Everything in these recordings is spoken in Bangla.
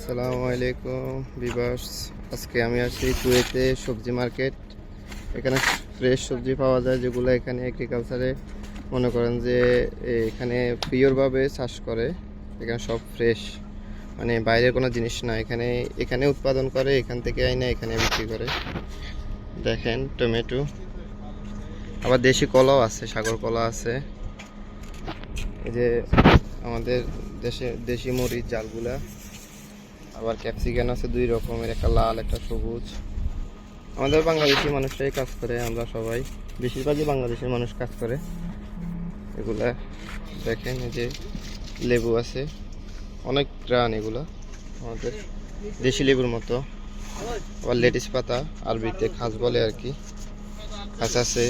আসসালামু আলাইকুম ভিউয়ার্স, আজকে আমি আছি কুয়েতে সবজি মার্কেট। এখানে ফ্রেশ সবজি পাওয়া যায়, যেগুলো এখানে এগ্রিকালচারে মনে করেন যে এখানে পিওরভাবে চাষ করে। এখানে সব ফ্রেশ, মানে বাইরের কোনো জিনিস না, এখানে উৎপাদন করে, এখান থেকে আইনা এখানে বিক্রি করে। দেখেন টমেটো, আবার দেশি কলাও আছে, সাগর কলা আছে। এই যে আমাদের দেশি মরিচ জালগুলা, আবার ক্যাপসিকাম আছে দুই রকমের, একটা লাল একটা সবুজ। আমাদের বাংলাদেশি মানুষরাই কাজ করে, আমরা সবাই বেশিরভাগই বাংলাদেশের মানুষ কাজ করে এগুলা। দেখেন এই যে লেবু আছে, অনেক গ্রান এগুলা, আমাদের দেশি লেবুর মতো। আবার লেডিস পাতা, আরবিতে খাস বলে আর কি, খাস আছে।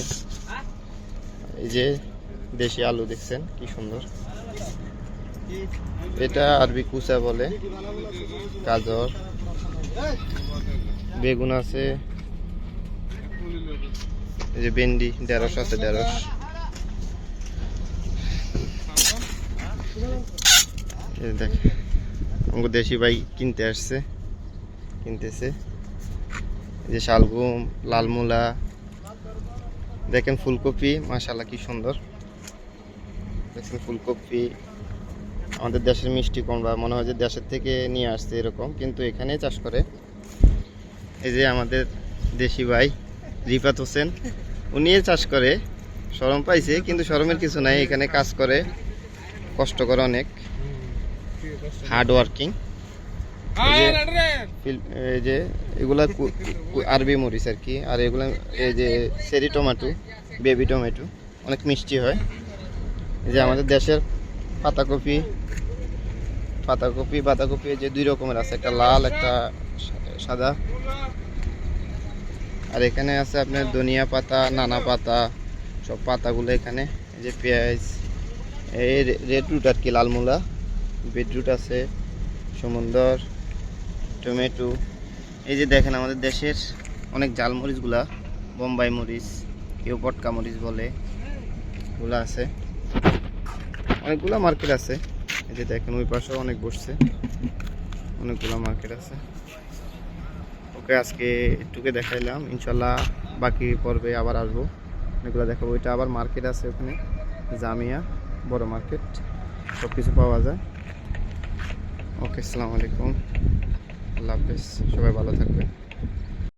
এই যে দেশি আলু দেখছেন কি সুন্দর, এটা আরবি কুচা বলে। গাজর, বেগুন আছে, এই যে ভেন্ডি, ঢেঁড়স আছে, ঢেঁড়স। দেখ আমাকে দেশি ভাই কিনতেছে। এই যে শালগম, লাল মূলা, দেখেন ফুলকপি, মাশাআল্লাহ কি সুন্দর। দেখছেন ফুলকপি, আমাদের দেশের মিষ্টি কুমড়া, মনে হয় যে দেশের থেকে নিয়ে আসছে এরকম, কিন্তু এখানেই চাষ করে। এই যে আমাদের দেশি ভাই রিফাত হোসেন, উনি চাষ করে, শরম পাইছে, কিন্তু শরমের কিছু নাই, এখানে কাজ করে, কষ্ট করে অনেক, হার্ড ওয়ার্কিং। এই যে এগুলা আরবি মরিচ আর কি, আর এগুলা এই যে চেরি টমেটো, বেবি টমেটো, অনেক মিষ্টি হয়। এই যে আমাদের দেশের পাতাকপি, বাঁধাকপি যে দুই রকমের আছে, একটা লাল একটা সাদা। আর এখানে আছে আপনার ধনিয়া পাতা, নানা পাতা, সব পাতাগুলো এখানে। এই যে পেঁয়াজ, এই রেড রুট আর কি, লাল মূলা, বিটরুট আছে, সমুন্দর, টমেটো। এই যে দেখেন আমাদের দেশের অনেক জাল মরিচগুলা, বোম্বাই মরিচ, কেউ পটকা মরিচ বলে, এগুলো আছে। অনেকগুলা মার্কেট আছে। এই যে দেখেন ওই পাশেও অনেক বসছে, অনেকগুলো মার্কেট আছে। ওকে, আজকে একটুকে দেখাইলাম, ইনশাল্লাহ বাকি পর্বে আবার আসবো, অনেকগুলো দেখাবো। ওইটা আবার মার্কেট আছে ওখানে, জামিয়া বড় মার্কেট, সব কিছু পাওয়া যায়। ওকে, আসসালামু আলাইকুম, আল্লাহ হাফেজ, সবাই ভালো থাকবেন।